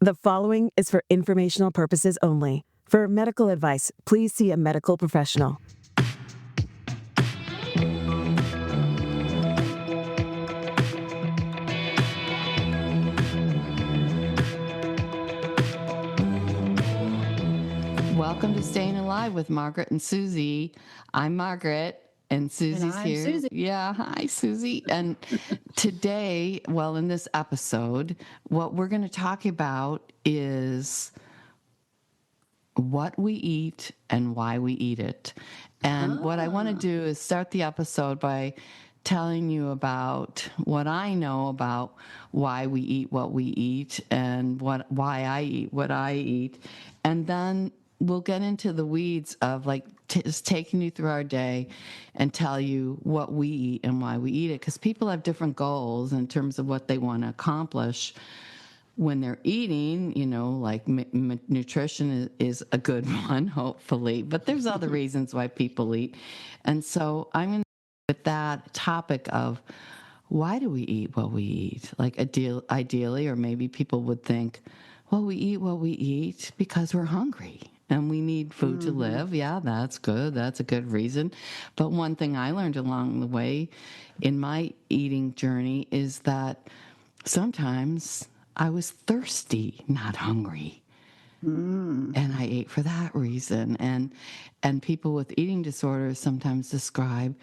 The following is for informational purposes only. For medical advice, please see a medical professional. Welcome to Staying Alive with Margaret and Susy. I'm Margaret, and Susy's And I'm here. Susie. Yeah, hi, Susy. And today, well, in this episode, what we're going to talk about is what we eat and why we eat it. And what I want to do is start the episode by telling you about what I know about why we eat what we eat and why I eat what I eat. And then we'll get into the weeds of like just taking you through our day and tell you what we eat and why we eat it. Because people have different goals in terms of what they want to accomplish when they're eating, like nutrition is a good one, hopefully, but there's other reasons why people eat. And so I'm going to with that topic of why do we eat what we eat? Like ideally, or maybe people would think, well, we eat what we eat because we're hungry and we need food to live. Yeah, that's good. That's a good reason. But one thing I learned along the way in my eating journey is that sometimes I was thirsty, not hungry. And I ate for that reason. And people with eating disorders sometimes describe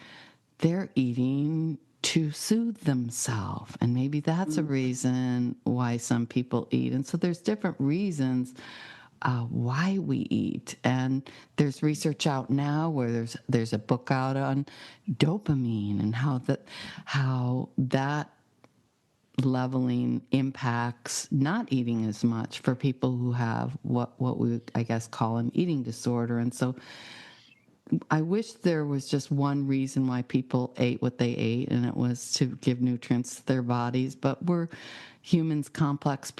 their eating to soothe themselves. And maybe that's a reason why some people eat. And so there's different reasons why we eat. And there's research out now where there's a book out on dopamine and how that leveling impacts not eating as much for people who have what we, I guess, call an eating disorder. And so I wish there was just one reason why people ate what they ate, and it was to give nutrients to their bodies. But we're humans, complex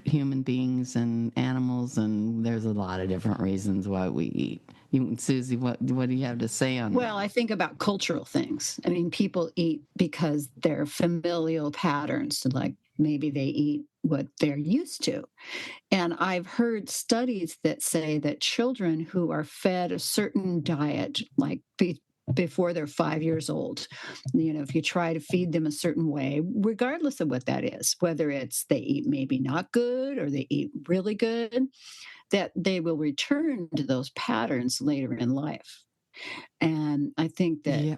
human beings and animals, and there's a lot of different reasons why we eat. Susie, what do you have to say on that? Well, I think about cultural things. I mean, people eat because they're familial patterns. Like maybe they eat what they're used to. And I've heard studies that say that children who are fed a certain diet, like before they're 5 years old, if you try to feed them a certain way, regardless of what that is, whether it's they eat maybe not good or they eat really good, that they will return to those patterns later in life. And I think that Yeah.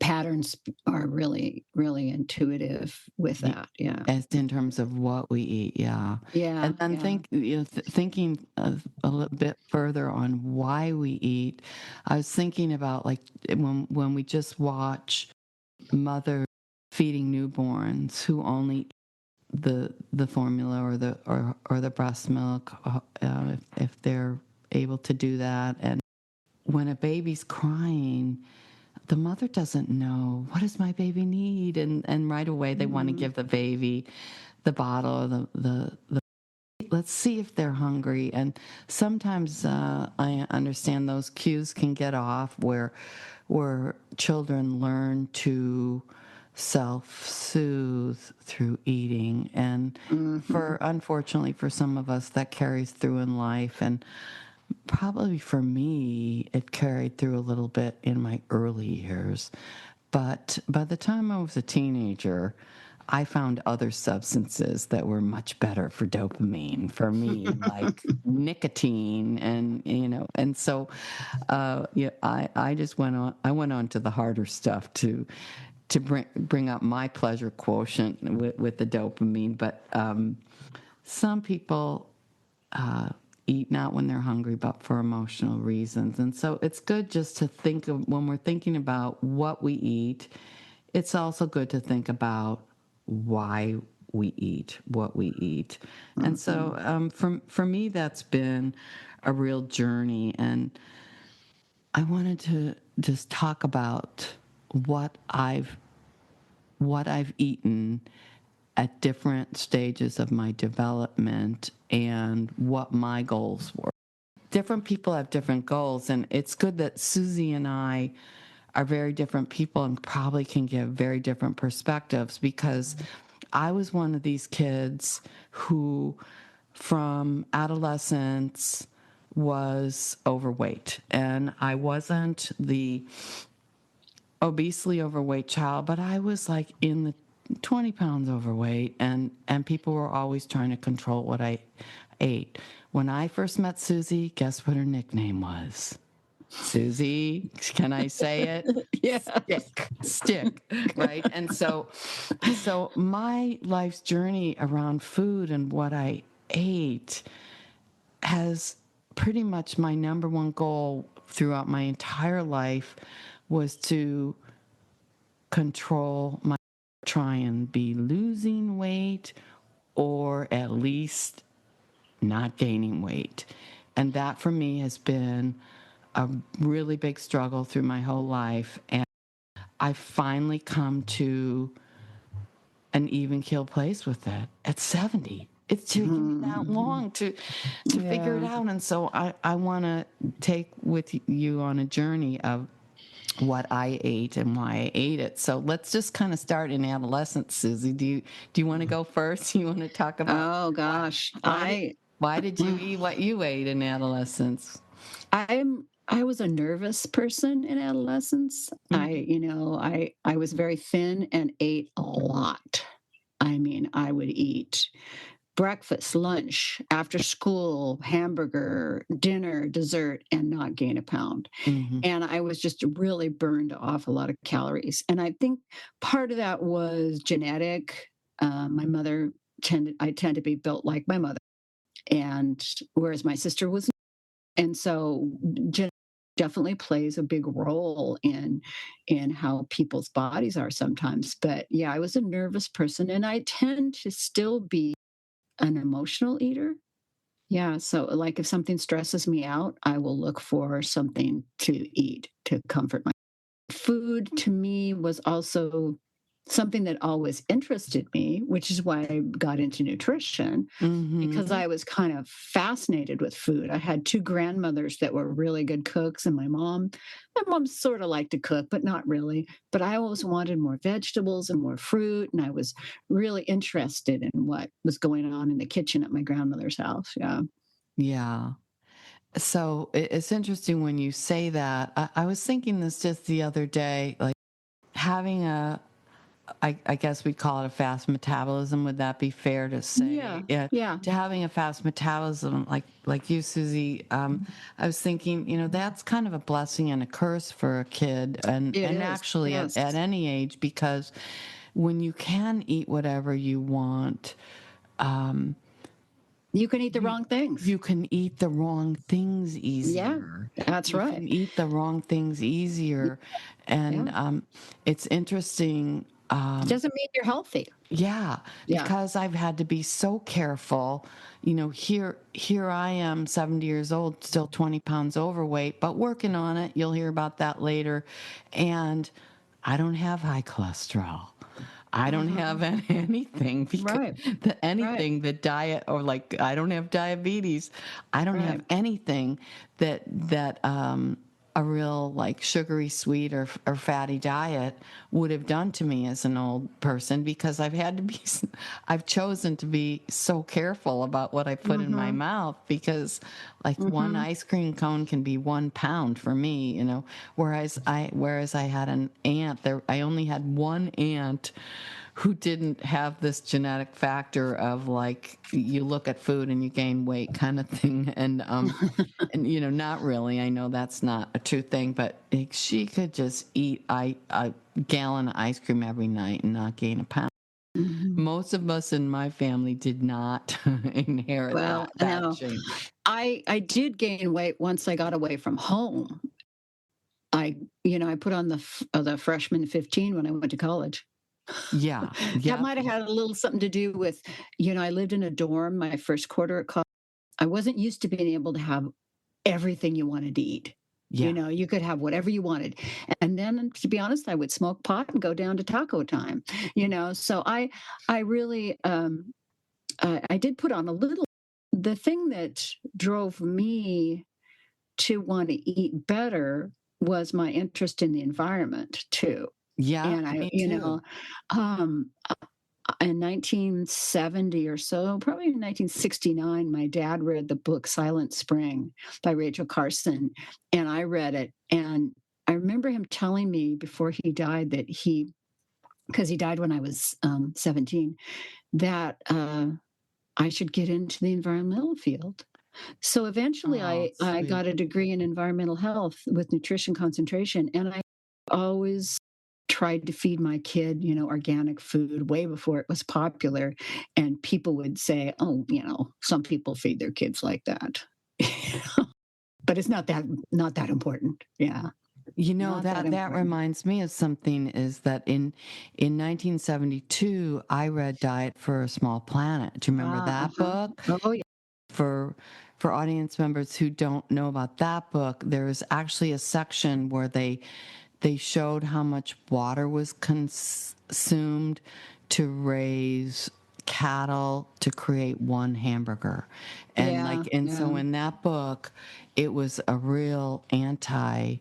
patterns are really, really intuitive with that. Yeah. As in terms of what we eat, yeah. Yeah. And then Yeah. thinking of a little bit further on why we eat, I was thinking about like when we just watch mothers feeding newborns who only eat the formula or the breast milk, if they're able to do that. And when a baby's crying, the mother doesn't know, what does my baby need? And right away they want to give the baby the bottle, the let's see if they're hungry. And sometimes I understand those cues can get off where children learn to self-soothe through eating. And unfortunately for some of us, that carries through in life. And probably for me, it carried through a little bit in my early years. But by the time I was a teenager, I found other substances that were much better for dopamine for me, like nicotine, and so I just went on to the harder stuff to bring up my pleasure quotient with the dopamine. But some people eat not when they're hungry, but for emotional reasons. And so it's good just to think of, when we're thinking about what we eat, it's also good to think about why we eat what we eat. And so for me, that's been a real journey. And I wanted to just talk about what I've eaten at different stages of my development and what my goals were. Different people have different goals, and it's good that Susie and I are very different people and probably can give very different perspectives, because I was one of these kids who, from adolescence, was overweight. And I wasn't the obesely overweight child, but I was like in the 20 pounds overweight, and people were always trying to control what I ate. When I first met Susie, guess what her nickname was? Susie, can I say it? Yeah. Stick, right? And so my life's journey around food and what I ate has pretty much my number one goal throughout my entire life was to control my, try and be losing weight or at least not gaining weight. And that for me has been a really big struggle through my whole life. And I finally come to an even keel place with it at 70. It's taken me that long to figure it out. And so I want to take with you on a journey of what I ate and why I ate it. So let's just kind of start in adolescence, Susie. Do you want to go first? You want to talk about? Oh gosh, Why did you eat what you ate in adolescence? I was a nervous person in adolescence. I was very thin and ate a lot. I mean, I would eat breakfast, lunch, after school, hamburger, dinner, dessert, and not gain a pound. And I was just really burned off a lot of calories. And I think part of that was genetic. My mother I tend to be built like my mother, and whereas my sister was, and so definitely plays a big role in how people's bodies are sometimes. But yeah, I was a nervous person, and I tend to still be an emotional eater. Yeah, so like if something stresses me out, I will look for something to eat to comfort my food. To me was also something that always interested me, which is why I got into nutrition, because I was kind of fascinated with food. I had two grandmothers that were really good cooks, and my mom sort of liked to cook, but not really. But I always wanted more vegetables and more fruit, and I was really interested in what was going on in the kitchen at my grandmother's house. Yeah. Yeah. So it's interesting when you say that. I was thinking this just the other day, like having I guess we'd call it a fast metabolism. Would that be fair to say? Yeah. To having a fast metabolism, like you, Susie, I was thinking, that's kind of a blessing and a curse for a kid, and It is. actually Yes. at any age, because when you can eat whatever you want, You can eat the wrong things. you can eat the wrong things easier. Yeah, that's right. You can eat the wrong things easier. And it's interesting. It doesn't mean you're healthy. Yeah, Yeah. because I've had to be so careful. Here I am, 70 years old, still 20 pounds overweight, but working on it. You'll hear about that later. And I don't have high cholesterol. I don't have anything because the diet, or like I don't have diabetes. I don't have anything that a real like sugary sweet or fatty diet would have done to me as an old person, because I've chosen to be so careful about what I put in my mouth, because like one ice cream cone can be 1 pound for me, whereas I had an aunt there. I only had one aunt who didn't have this genetic factor of like you look at food and you gain weight kind of thing, and not really. I know that's not a true thing, but she could just eat a gallon of ice cream every night and not gain a pound. Most of us in my family did not inherit that shape. I did gain weight once I got away from home. I put on the freshman 15 when I went to college. Yeah. That might have had a little something to do with, I lived in a dorm my first quarter at college. I wasn't used to being able to have everything you wanted to eat. Yeah. You could have whatever you wanted. And then, to be honest, I would smoke pot and go down to taco time, So I really, I did put on a little. The thing that drove me to want to eat better was my interest in the environment too. Yeah. And me too. um, in 1970 or so, probably in 1969, my dad read the book Silent Spring by Rachel Carson, and I read it. And I remember him telling me before he died that because he died when I was 17, that I should get into the environmental field. So eventually Oh, I sweet. got a degree in environmental health with nutrition concentration. And I always tried to feed my kid, organic food way before it was popular. And people would say, oh, some people feed their kids like that. But it's not that important. Yeah. Not that That important. reminds me of something is that in 1972 I read Diet for a Small Planet. Do you remember that Uh-huh. book? Oh, yeah. For audience members who don't know about that book, there is actually a section where they showed how much water was consumed to raise cattle to create one hamburger. And Yeah. so Yeah. in that book, it was a real anti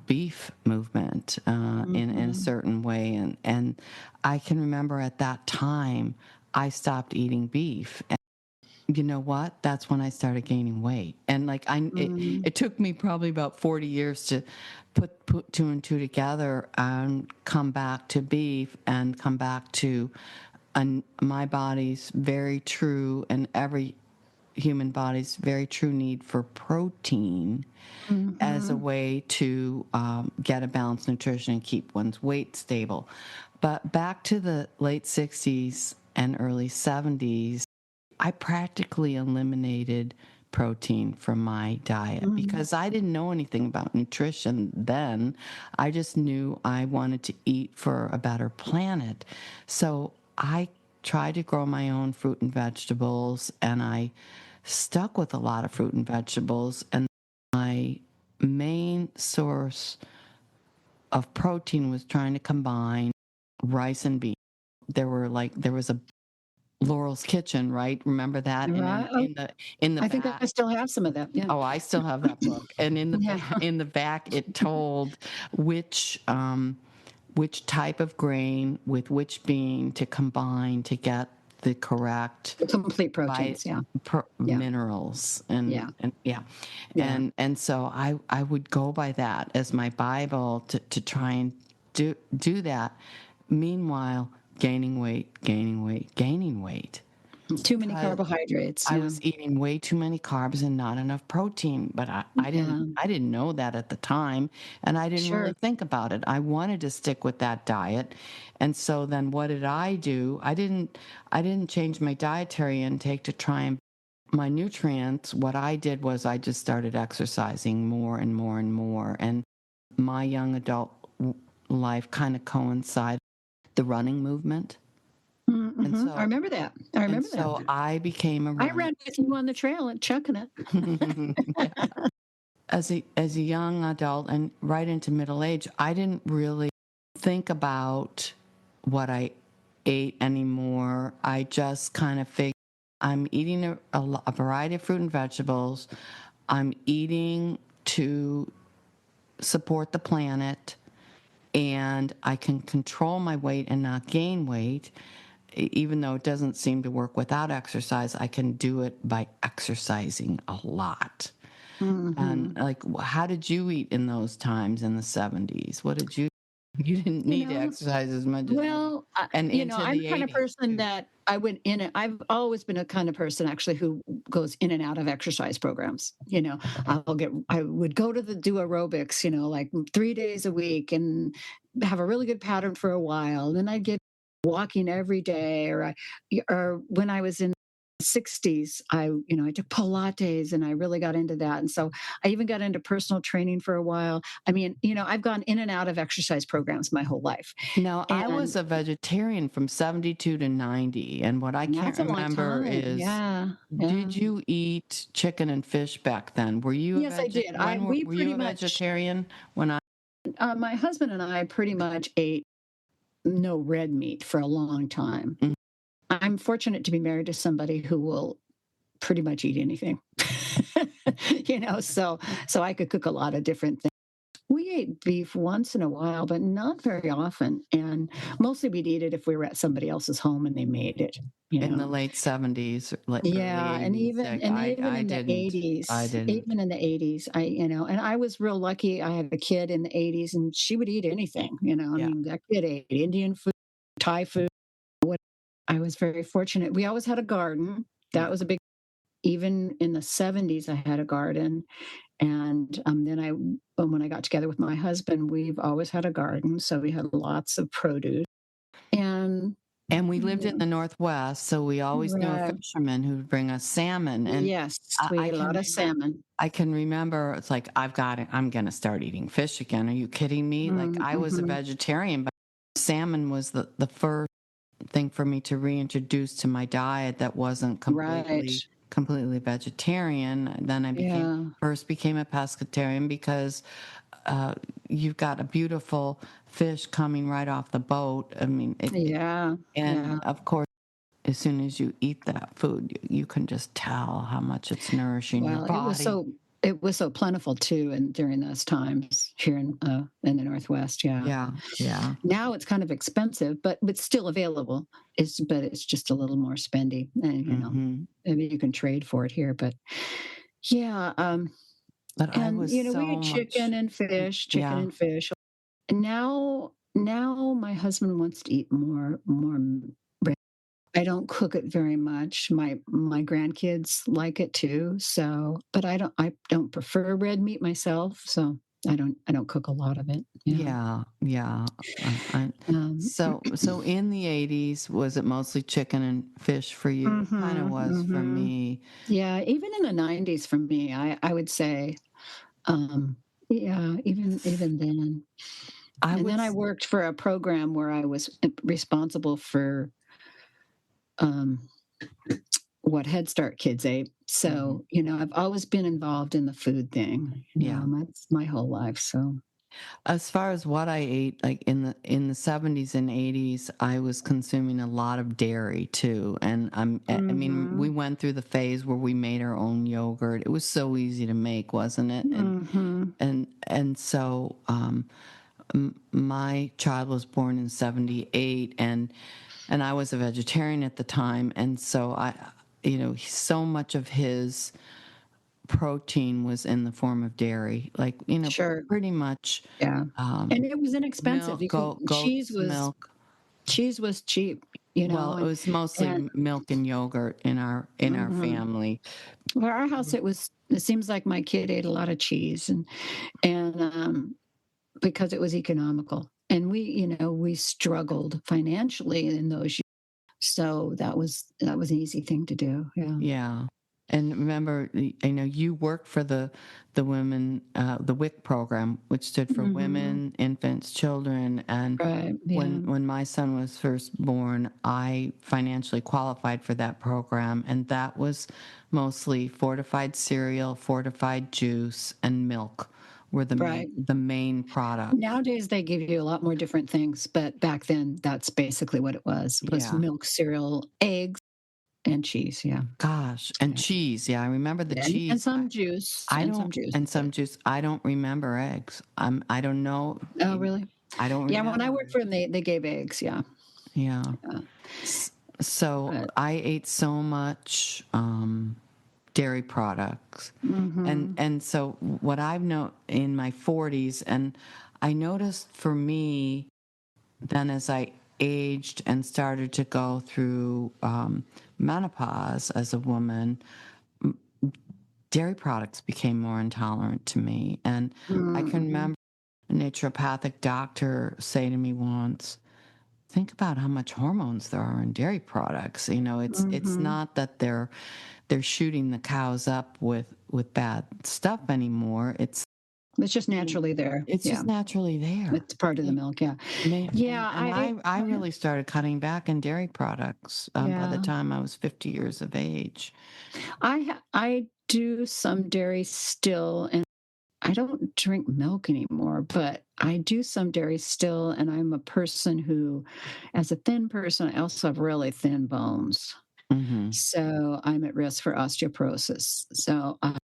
beef movement in a Hmm. certain way. And I can remember at that time, I stopped eating beef. You know what? That's when I started gaining weight. And Mm. it took me probably about 40 years to put two and two together and come back to beef and come back to my body's very true and every human body's very true need for protein as a Hmm. way to get a balanced nutrition and keep one's weight stable. But back to the late 60s and early 70s, I practically eliminated protein from my diet Hmm. because I didn't know anything about nutrition then. I just knew I wanted to eat for a better planet. So I tried to grow my own fruit and vegetables, and I stuck with a lot of fruit and vegetables. And my main source of protein was trying to combine rice and beans. There was a Laurel's Kitchen, right? Remember that? And Right. Oh, in the I think back, I still have some of that. Yeah. oh, I still have that book. And Yeah. in the back, it told which which type of grain with which bean to combine to get the correct The complete by proteins. Yeah. Yeah. minerals Yeah. and yeah, Yeah. and so I would go by that as my Bible to try and do that. Meanwhile, gaining weight, gaining weight. Too many Because carbohydrates. I Yeah. was eating way too many carbs and not enough protein, but Yeah. I didn't know that at the time, and I didn't really Sure. think about it. I wanted to stick with that diet, and so then what did I do? I didn't change my dietary intake to try and my nutrients. What I did was I just started exercising more and more and more, and my young adult life kind of coincided with the running movement, and Mm-hmm. I so remember that. I remember that. I became a I runner. ran with you on the trail and chucking it. Yeah. As a young adult and right into middle age, I didn't really think about what I ate anymore. I just kind of figured I'm eating a variety of fruit and vegetables. I'm eating to support the planet, and I can control my weight and not gain weight. Even though it doesn't seem to work without exercise, I can do it by exercising a lot. And Hmm. how did you eat in those times in the 70s? What did you? You didn't You need to know, exercise as much as well, and into I'm the the kind of 80s person too. that I went in and I've always been a kind of person actually who goes in and out of exercise programs. I would go to do aerobics, like 3 days a week and have a really good pattern for a while. Then I'd get walking every day or when I was in 60s, I took Pilates and I really got into that. And so I even got into personal training for a while. I mean, I've gone in and out of exercise programs my whole life. Now, I And was a vegetarian from 72 to 90, and what I can't that's a long remember time. is, Yeah. Yeah. did you eat chicken and fish back then? Were you a Yes, I did. We were you pretty a much, vegetarian when I? my husband and I pretty much ate no red meat for a long time. Mm. I'm fortunate to be married to somebody who will pretty much eat anything. So I could cook a lot of different things. We ate beef once in a while, but not very often, and mostly we'd eat it if we were at somebody else's home and they made it, you In the know? late 70s, like early Yeah, and 80s, like even I in the didn't. I 80s, didn't. even in the 80s, and I was real lucky. I had a kid in the 80s, and she would eat anything, I Yeah. mean, that kid ate Indian food, Thai food, what I was very fortunate. We always had a garden. Yeah. That was a big even in the 70s, I had a garden, and, then when I got together with my husband, we've always had a garden, so we had lots of produce, and And we lived in yeah, the Northwest, so we always knew a right. fisherman who would bring us salmon. And Yes, we I ate a can lot of remember, salmon. it's like, I'm going to start eating fish again. Are you kidding me? Like, Mm, I was a mhm. vegetarian, but salmon was the first thing for me to reintroduce to my diet that wasn't Right. completely vegetarian. Then I Yeah. became a pescatarian because uh, you've got a beautiful fish coming right off the boat. I mean, Yeah. and Yeah. of course, as soon as you eat that food, you can just tell how much it's nourishing your Well, body. it was so plentiful too, and during those times here in the Northwest, yeah. Yeah, yeah. Now it's kind of expensive, but still available. It's just a little more spendy, and, Hmm. maybe you can trade for it here, but yeah, But I and, was we so ate much, chicken yeah. and fish. And now my husband wants to eat more red. I don't cook it very much. My grandkids like it too, so but I don't prefer red meat myself, so I don't cook a lot of it. Yeah. Yeah, yeah. I, Um, so in the 80s, was it mostly chicken and fish for you? It kind of mhm, was for mhm. me. Yeah, even in the 90s for me, I would say, um, yeah, even then. I And would, then I worked for a program where I was responsible for, um what Head Start kids ate. mhm, So, I've always been involved in the food thing, yeah. that's my whole life. So, As far as what I ate, like in the 70s and 80s, I was consuming a lot of dairy too. And I mean, we mhm, went through the phase where we made our own yogurt. It was so easy to make, wasn't it? mhm, And so my child was born in 78, and I was a vegetarian at the time, and so so much of his protein was in the form of dairy, like, sure, pretty much yeah, um, and it was inexpensive. milk, You can goat's milk. cheese was cheap, Well, it and was mostly and milk and yogurt in our mhm. family. Well, our house, it seems like my kid ate a lot of cheese, and because it was economical, and we struggled financially in those years, so that was an easy thing to do. Yeah. Yeah. And remember, you worked for the women, the WIC program, which stood for Mhm. Women, Infants, Children. And Right, yeah. when my son was first born, I financially qualified for that program, and that was mostly fortified cereal, fortified juice, and milk were Right. the main products. Nowadays, they give you a lot more different things, but back then, that's basically what it was Yeah. milk, cereal, eggs, and cheese, yeah. Gosh, and Yeah. cheese. Yeah, I remember the And cheese. some juice, I and don't, some juice, and but some juice. I don't remember eggs. I don't know. oh, really? I don't Yeah, when I worked remember. for them, they gave eggs, yeah. Yeah. Yeah, S- So but I ate so much dairy products, mhm, and so what I've known in my 40s, and I noticed for me then as I aged and started to go through menopause as a woman, dairy products became more intolerant to me. And I can mhm, remember a naturopathic doctor say to me once, think about how much hormones there are in dairy products. It's mhm. not that they're shooting the cows up with bad stuff anymore. It's just you know, naturally there, it's yeah. just naturally there. It's part of the milk, yeah. And Yeah, I really started cutting back on dairy products by the yeah. time I was 50 years of age. I do some dairy still, and I don't drink milk anymore, but I do some dairy still, and I'm a person who, as a thin person, I also have really thin bones. Hmm. So I'm at risk for osteoporosis. So I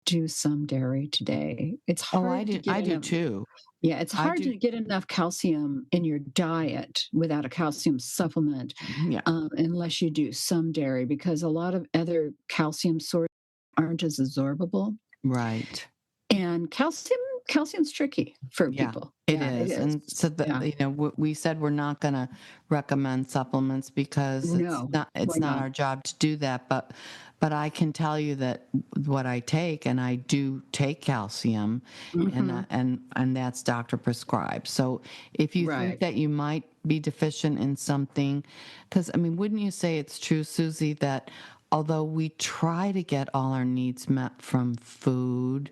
do some dairy today. It's Oh, hard to get I do enough. too. Yeah, it's I hard do. to get enough calcium in your diet without a calcium supplement, Yeah. unless you do some dairy, because a lot of other calcium sources aren't as absorbable. Right. And calcium's tricky for Yeah, people. it Yeah, it is. is. And so Yeah. we said we're not going to recommend supplements because No, it's we're not not. our job to do that. But I can tell you that what I take, and I do take calcium, Mhm. and that's doctor prescribed. So if you think Right. that you might be deficient in something, because I mean, wouldn't you say it's true, Susie, that although we try to get all our needs met from food,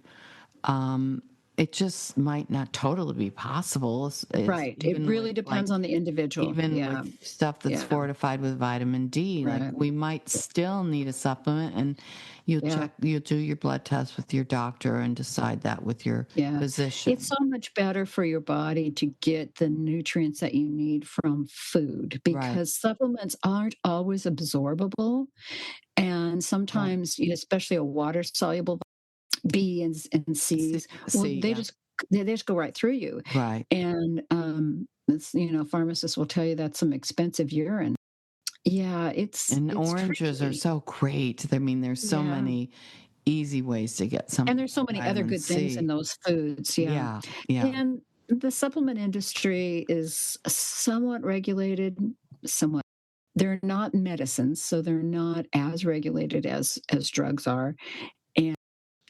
um, it just might not totally be possible. It's Right. It even with really depends on the individual. even Yeah. with stuff that's Yeah. fortified with vitamin D. Like Right. we might still need a supplement, and Yeah. you'll do your blood test with your doctor and decide that with your Yeah. It's physician. so much better for your body to get the nutrients that you need from food, Right. because supplements aren't always absorbable. And Right. sometimes, especially a water soluble B and See, C's, well, see, yeah. they just go right through you. Right. And it's, pharmacists will tell you that's some expensive urine. Yeah, And it's oranges are tricky. so great. I mean, there's so Yeah. many easy ways to get some And there's so many other vitamin good things in C. those foods, yeah. Yeah. Yeah. And the supplement industry is somewhat regulated, somewhat. They're not medicines, so they're not as regulated as drugs are, and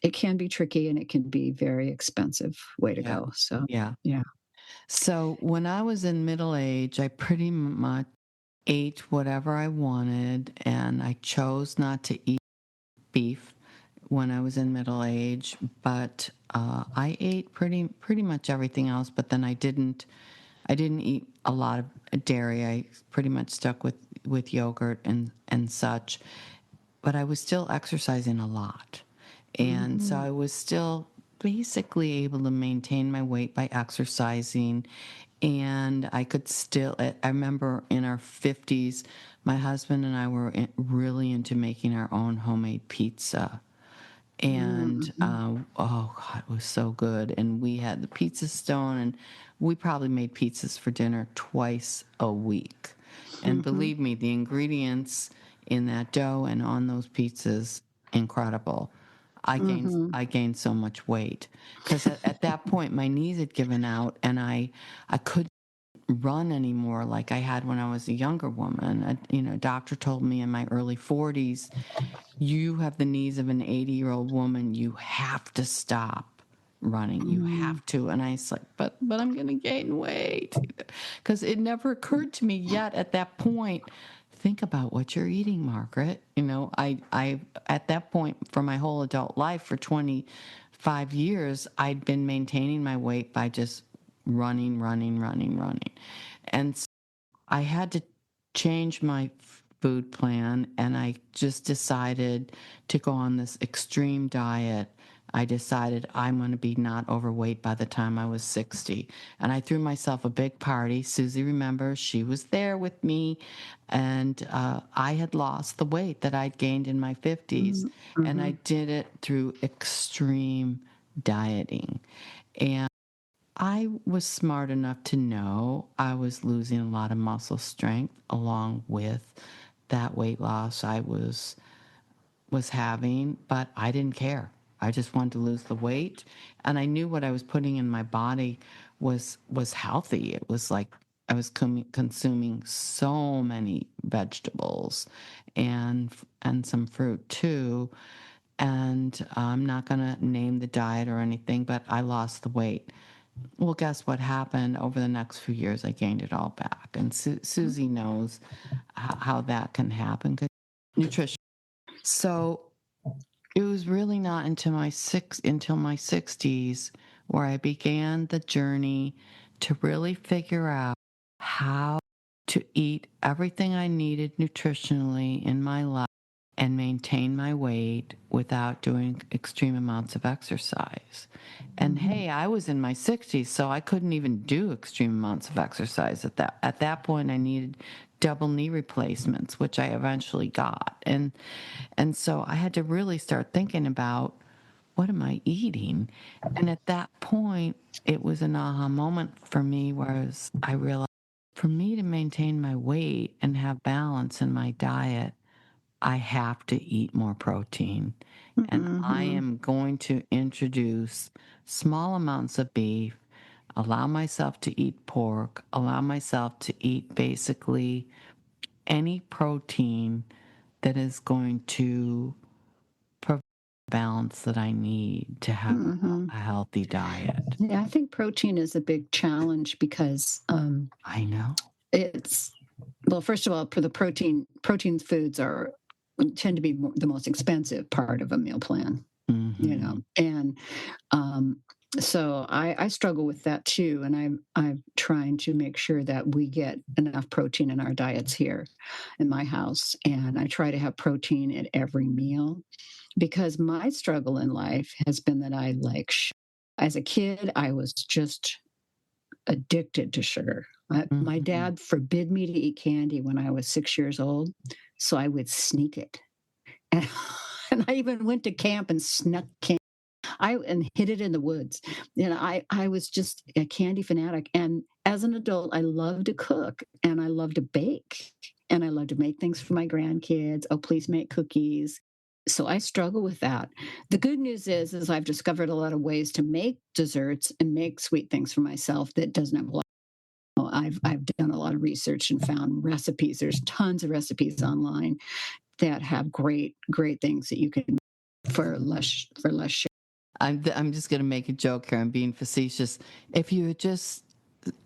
it can be tricky and it can be very expensive way to Yeah. go. So, Yeah. yeah. So when I was in middle age, I pretty much ate whatever I wanted, and I chose not to eat beef when I was in middle age. But I ate pretty much everything else. But then I didn't eat a lot of dairy. I pretty much stuck with yogurt and such. But I was still exercising a lot, and so Mhm. I was still basically able to maintain my weight by exercising. And I could still, I remember in our 50s, my husband and I were really into making our own homemade pizza. And Mhm. oh God, it was so good. And we had the pizza stone, and we probably made pizzas for dinner twice a week. And Mhm. believe me, the ingredients in that dough and on those pizzas, incredible. Mhm. I gained so much weight because at that point my knees had given out, and I couldn't run anymore like I had when I was a younger woman. A doctor told me in my early 40s, you have the knees of an 80-year-old woman. You have to stop running. You Mm. have to. And I was like, but I'm going to gain weight. Because it never occurred to me yet at that point. Think about what you're eating, Margaret. I at that point for my whole adult life for 25 years, I'd been maintaining my weight by just running, running, running, running. And I had to change my food plan, and I just decided to go on this extreme diet. I decided I'm going to be not overweight by the time I was 60. And I threw myself a big party. Susie remembers, she was there with me. And I had lost the weight that I'd gained in my 50s. Mhm. And I Mhm. did it through extreme dieting. And I was smart enough to know I was losing a lot of muscle strength along with that weight loss I was having, but I didn't care. I just wanted to lose the weight, and I knew what I was putting in my body was healthy. It was like I was consuming so many vegetables and some fruit too. And I'm not going to name the diet or anything, but I lost the weight. Well, guess what happened over the next few years? I gained it all back. And Susie knows how that can happen. 'Cause nutrition. So it was really not until my 60s where I began the journey to really figure out how to eat everything I needed nutritionally in my life and maintain my weight without doing extreme amounts of exercise. And Mhm. hey, I was in my 60s, so I couldn't even do extreme amounts of exercise at that point. I needed double knee replacements, which I eventually got. And so I had to really start thinking about what am I eating? And at that point, it was an aha moment for me, whereas I realized for me to maintain my weight and have balance in my diet, I have to eat more protein. And I Mm-hmm. am going to introduce small amounts of beef, allow myself to eat pork, allow myself to eat basically any protein that is going to provide the balance that I need to have Mm-hmm. a healthy diet. Yeah, I think protein is a big challenge because I know. it's, well, first of all, for the protein foods are tend to be the most expensive part of a meal plan, Mm-hmm. and um, so I struggle with that too, and I'm trying to make sure that we get enough protein in our diets here in my house, and I try to have protein at every meal because my struggle in life has been that I like as a kid I was just addicted to sugar. My Mm-hmm. dad forbid me to eat candy when I was 6 years old, so I would sneak it. And, and I even went to camp and snuck candy. And hid it in the woods. I was just a candy fanatic. And as an adult, I love to cook and I love to bake and I love to make things for my grandkids. Oh, please make cookies. So I struggle with that. The good news is I've discovered a lot of ways to make desserts and make sweet things for myself that doesn't have a lot. I've done a lot of research and found recipes. There's tons of recipes online that have great things that you can make for less sugar. I'm just going to make a joke here. I'm being facetious. If you had just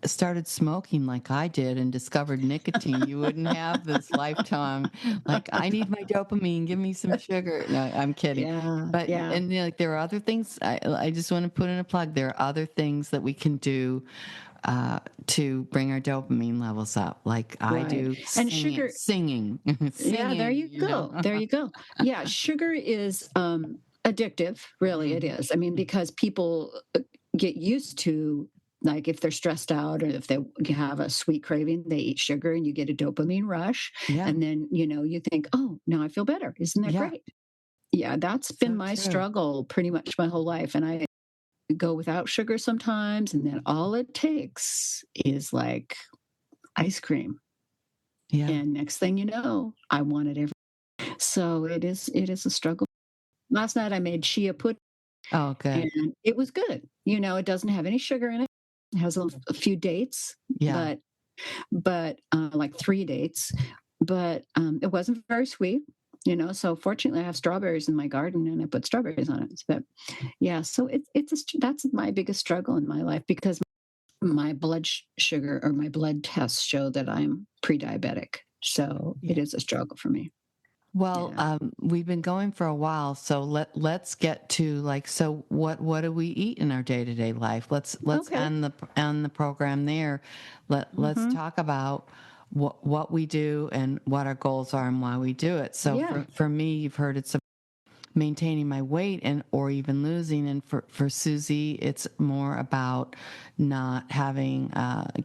started smoking like I did and discovered nicotine, you wouldn't have this lifetime, like, I need my dopamine, give me some sugar. No, I'm kidding. Yeah, But, yeah, and like, there are other things, I just want to put in a plug. There are other things that we can do to bring our dopamine levels up. Like I right. do And singing, sugar, singing, yeah, there singing, you go. There you go. Yeah, sugar is addictive, really it Mhm. is. I mean, because people get used to, like, if they're stressed out or if they have a sweet craving, they eat sugar and you get a dopamine rush. Yeah. And then, you think, oh, now I feel better. Isn't that Yeah. great? Yeah, that's been So my true. struggle pretty much my whole life. And I go without sugar sometimes. And then all it takes is like ice cream. Yeah. And next thing you know, I want it every. So it is a struggle. Last night I made chia pudding Oh, good. and it was good. It doesn't have any sugar in it. It has a few dates, Yeah. but like 3 dates, but it wasn't very sweet. So fortunately I have strawberries in my garden and I put strawberries on it. But yeah, so that's my biggest struggle in my life because my blood sugar or my blood tests show that I'm pre-diabetic. So Yeah. it is a struggle for me. Well, Yeah. we've been going for a while, so let's get to, like, so what do we eat in our day-to-day life? Let's Okay. end the program there. Let's Hmm. talk about what we do and what our goals are and why we do it. So Yeah. for me, you've heard it's maintaining my weight and or even losing, and for Susie it's more about not having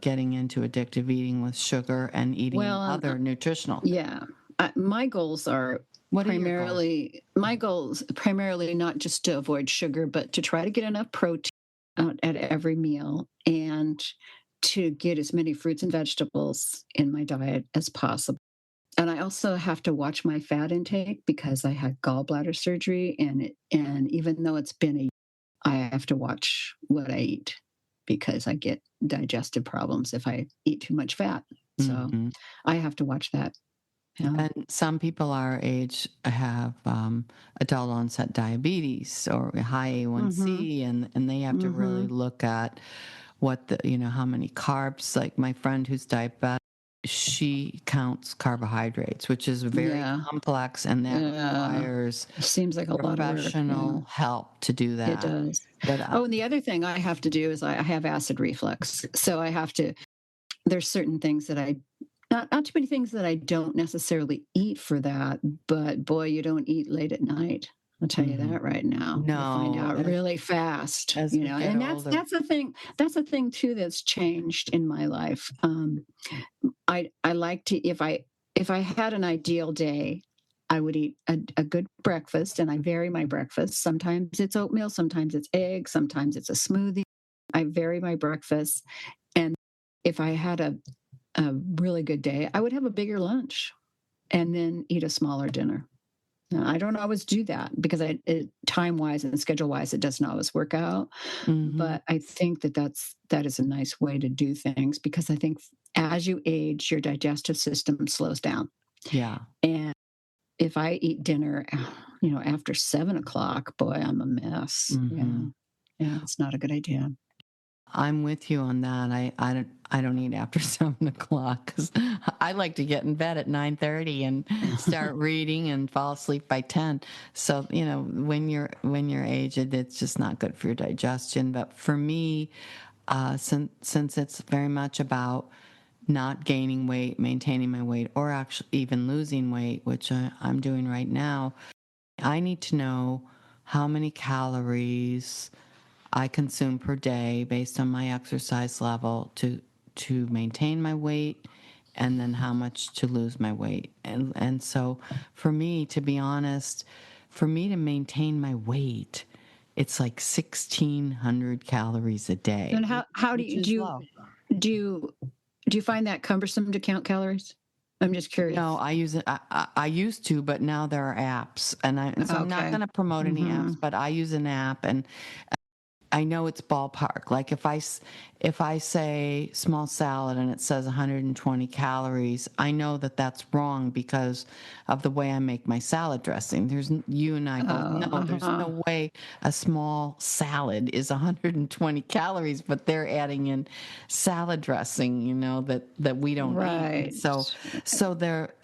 getting into addictive eating with sugar and eating Well, other nutritional. yeah. My goals are What are your goals? primarily not just to avoid sugar, but to try to get enough protein out at every meal and to get as many fruits and vegetables in my diet as possible. And I also have to watch my fat intake because I had gallbladder surgery, and even though it's been I have to watch what I eat because I get digestive problems if I eat too much fat. So Hmm. I have to watch that. Yeah. And some people our age have adult onset diabetes or high Mhm. A1C, and they have to really Mhm. look at what the, how many carbs. Like my friend who's diabetic, she counts carbohydrates, which is very Yeah. complex, and that Yeah. requires It seems like a lot of work. Yeah. professional help to do It that. does. But Oh, and the other thing I have to do is I have acid reflux. So I have to there's certain things that I not too many things that I don't necessarily eat for that, but boy, you don't eat late at night. I'll tell you mhm. that right now. You'll find No, out really fast, as we get and that's older. that's a thing. That's a thing too that's changed in my life. I like to if I had an ideal day, I would eat a good breakfast, and I vary my breakfast. Sometimes it's oatmeal, sometimes it's eggs, sometimes it's a smoothie. I vary my breakfast. And if I had a really good day, I would have a bigger lunch and then eat a smaller dinner. Now, I don't always do that because time wise and schedule wise, it doesn't always work out. But I think that is a nice way to do things, because I think as you age, your digestive system slows down. Yeah. And if I eat dinner, after 7 o'clock, boy, I'm a mess. Yeah, it's not a good idea. I'm with you on that. I don't eat after 7 o'clock because I like to get in bed at 9:30 and start reading and fall asleep by 10. So when you're aged, it's just not good for your digestion. But for me, since it's very much about not gaining weight, maintaining my weight, or actually even losing weight, which I'm doing right now, I need to know how many calories I consume per day based on my exercise level to maintain my weight, and then how much to lose my weight. And so for me, to be honest, for me to maintain my weight, it's like 1,600 calories a day, And how do which you is low. do you do you find that cumbersome to count calories? I'm just curious. No, I use it. I used to, but now there are apps, and so I'm not Okay. going to promote any apps, but I use an app, and I know it's ballpark. Like if I say small salad and it says 120 calories, I know that that's wrong because of the way I make my salad dressing. You and I both know there's no way a small salad is 120 calories, but they're adding in salad dressing, that we don't eat. Right. And so they're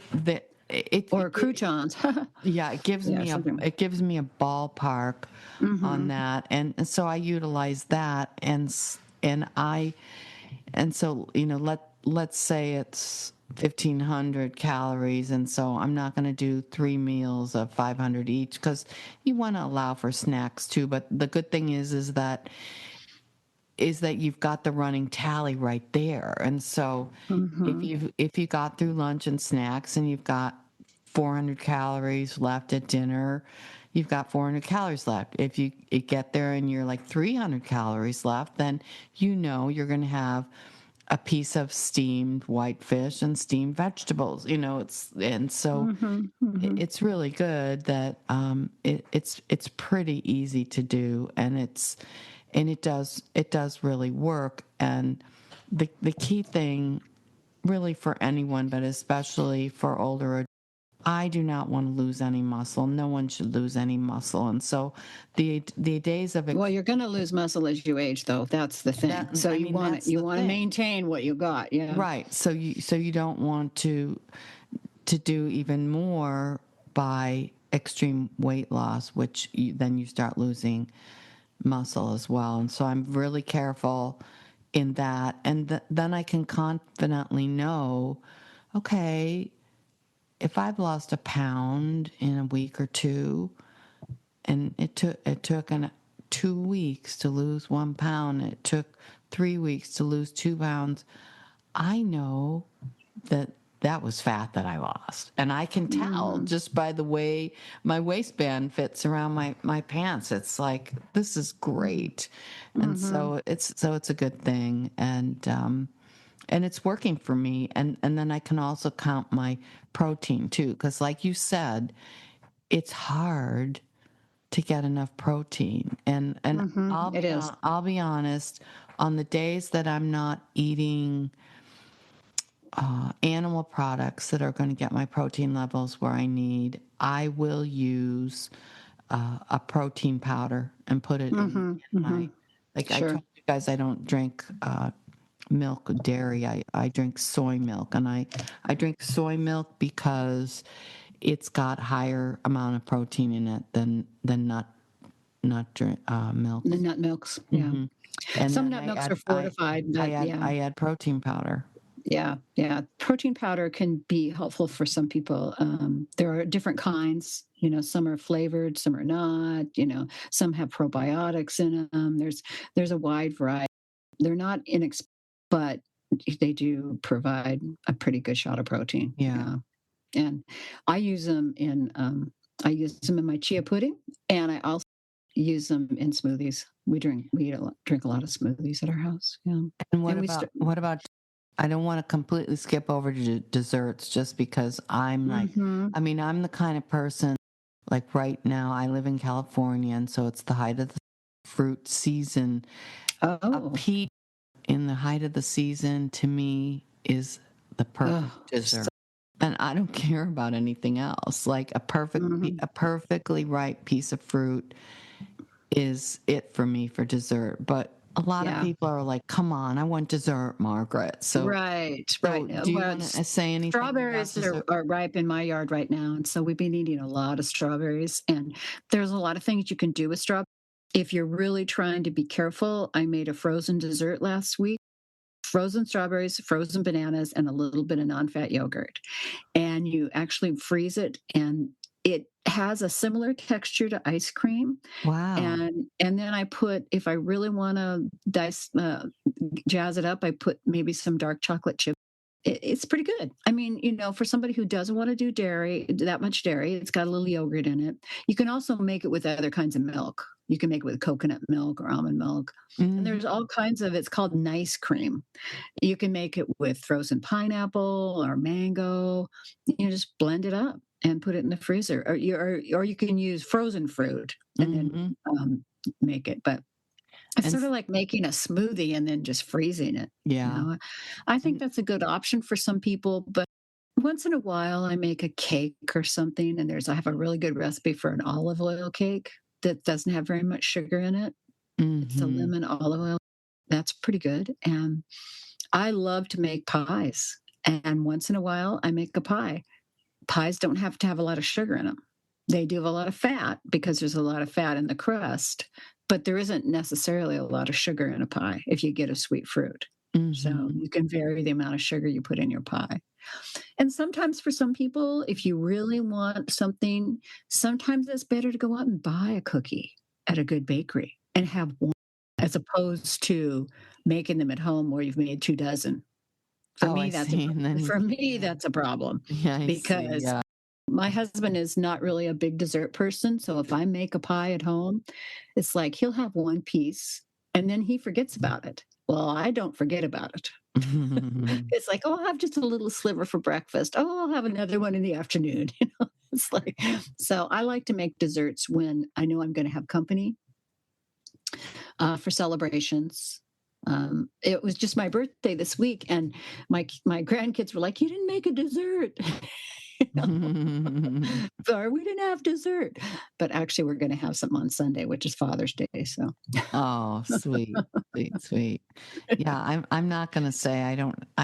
Or croutons. yeah, it gives Yeah, me something. a ballpark on that, and so I utilize that, and so let's say it's 1,500 calories, and so I'm not going to do 3 meals of 500 each because you want to allow for snacks too. But the good thing is that you've got the running tally right there. And so if you got through lunch and snacks and you've got 400 calories left at dinner, you've got 400 calories left. If you get there and you're like 300 calories left, then you're going to have a piece of steamed white fish and steamed vegetables. It's really good that it's pretty easy to do, and it does really work. And the key thing, really for anyone, but especially for older adults, I do not want to lose any muscle. No one should lose any muscle. And so the days of Well, you're going to lose muscle as you age, though. That's the thing. that, So I you mean, want that's to the thing. maintain what you got. Yeah. Right. So you don't want to do even more by extreme weight loss, which then you start losing muscle as well. And so I'm really careful in that. And then I can confidently know, okay, if I've lost a pound in a week or two, and it took 2 weeks to lose 1 pound, it took 3 weeks to lose 2 pounds, I know that was fat that I lost. And I can tell just by the way my waistband fits around my pants. It's like, this is great. And so it's a good thing. And it's working for me. And then I can also count my protein too. Because like you said, it's hard to get enough protein. And It is. I'll be honest, on the days that I'm not eating animal products that are going to get my protein levels where I need, I will use a protein powder and put it in my, like I Sure. told you guys, I don't drink milk, dairy. I drink soy milk, and I drink soy milk because it's got higher amount of protein in it than nut milk. The nut milks. Yeah. And Some then nut milks are fortified, but yeah. I add protein powder. Yeah, yeah. Protein powder can be helpful for some people. There are different kinds. Some are flavored, some are not. Some have probiotics in them. There's a wide variety. They're not inexpensive, but they do provide a pretty good shot of protein. Yeah. And I use them in my chia pudding, and I also use them in smoothies. We drink a lot of smoothies at our house. Yeah, And and we start. what about I don't want to completely skip over to desserts just because I'm like, Hmm. I mean, I'm the kind of person like right now I live in California, and so it's the height of the fruit season. A Oh, peach in the height of the season to me is the perfect oh, dessert. And I don't care about anything else. Like mhm. a perfectly ripe piece of fruit is it for me for dessert. But a lot of Yeah. people are like, "Come on, I want dessert, Margaret." Right, right. Do you Well, want to say anything about strawberries dessert? are ripe in my yard right now, and so we've been eating a lot of strawberries, and there's a lot of things you can do with strawberries. If you're really trying to be careful, I made a frozen dessert last week. Frozen strawberries, frozen bananas, and a little bit of non-fat yogurt. And you actually freeze it, and it has a similar texture to ice cream. Wow. And then I put, if I really want to jazz it up, I put maybe some dark chocolate chip. It's pretty good. I mean, for somebody who doesn't want to do that much dairy, it's got a little yogurt in it. You can also make it with other kinds of milk. You can make it with coconut milk or almond milk. And Hmm. there's all kinds of, it's called nice cream. You can make it with frozen pineapple or mango. Just blend it up and put it in the freezer, or you can use frozen fruit and then Hmm. make it. But it's And sort of like making a smoothie and then just freezing it. You yeah. know, I think And that's a good option for some people. But once in a while, I make a cake or something, and I have a really good recipe for an olive oil cake that doesn't have very much sugar in it. It's a hmm. lemon olive oil. That's pretty good. And I love to make pies. And once in a while, I make a pie. Pies don't have to have a lot of sugar in them. They do have a lot of fat because there's a lot of fat in the crust, but there isn't necessarily a lot of sugar in a pie if you get a sweet fruit. So Hmm. you can vary the amount of sugar you put in your pie. And sometimes for some people, if you really want something, sometimes it's better to go out and buy a cookie at a good bakery and have one as opposed to making them at home where you've made 2 dozen. For Oh, I me, see. And then yeah. that's a problem Yeah, I see. because Yeah. my husband is not really a big dessert person, so if I make a pie at home, it's like he'll have one piece and then he forgets about it. Well, I don't forget about it. It's like, "Oh, I'll have just a little sliver for breakfast. Oh, I'll have another one in the afternoon." It's like so I like to make desserts when I know I'm gonna have company, for celebrations. It was just my birthday this week, and my grandkids were like, "You didn't make a dessert." You know? Sorry, we didn't have dessert. But actually, we're gonna have something on Sunday, which is Father's Day, so Oh, sweet, sweet, sweet. Yeah, I'm not gonna say I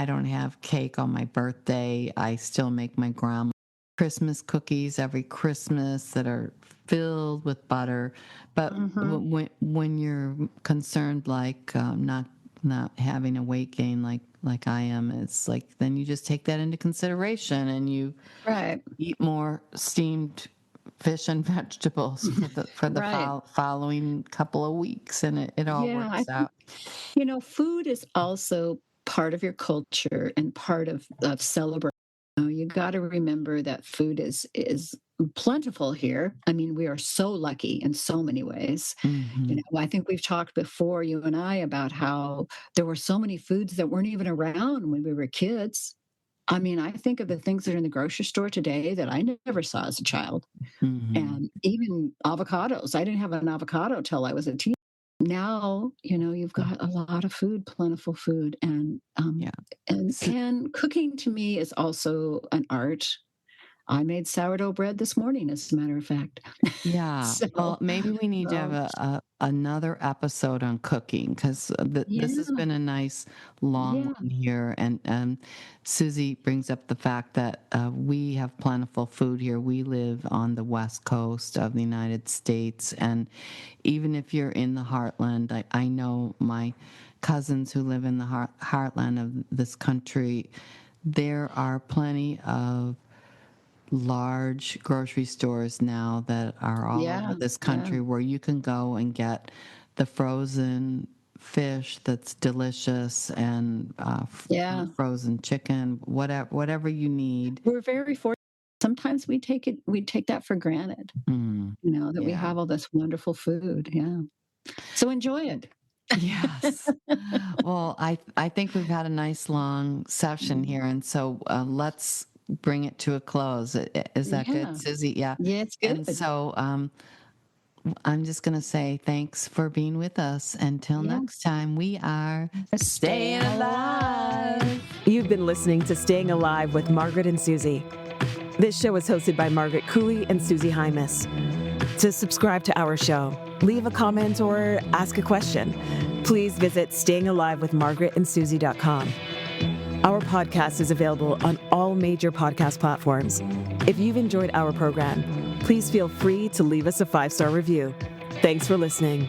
don't have cake on my birthday. I still make my grandma Christmas cookies every Christmas that are filled with butter. But Mhm. when you're concerned like not having a weight gain like I am, it's like then you just take that into consideration and you Right. eat more steamed fish and vegetables for the Right. following couple of weeks, and it all Yeah, I works think, out. food is also part of your culture and part of celebrating. You gotta remember that food is plentiful here. I mean, we are so lucky in so many ways. Hmm. I think we've talked before, you and I, about how there were so many foods that weren't even around when we were kids. I mean, I think of the things that are in the grocery store today that I never saw as a child. Hmm. And even avocados. I didn't have an avocado till I was a teenager. Now, you've got a lot of food, plentiful food, and Yeah. So, cooking to me is also an art. I made sourdough bread this morning, as a matter of fact. yeah. So, Well, maybe we need to have so another episode on cooking because this has yeah, been a nice long yeah, one here. And Susie brings up the fact that we have plentiful food here. We live on the west coast of the United States, and even if you're in the heartland, I know my cousins who live in the heartland of this country. There are plenty of large grocery stores now that are all over yeah, this yeah, country where you can go and get the frozen fish that's delicious and yeah. frozen chicken, whatever you need. We're very fortunate. sometimes we take that for granted, that we Yeah. have all this wonderful food. Yeah. So enjoy it. Yes. Well, I think we've had a nice long session here, and so let's bring it to a close. Is that Yeah. good, Susie? Yeah. Yeah, it's good. And so I'm just going to say thanks for being with us. Until Yeah. next time, we are Staying alive. You've been listening to Staying Alive with Margaret and Susy. This show is hosted by Margaret Cooley and Susie Hymas. To subscribe to our show, leave a comment or ask a question, please visit stayingalivewithmargaretandsusy.com. Our podcast is available on all major podcast platforms. If you've enjoyed our program, please feel free to leave us a 5-star review. Thanks for listening.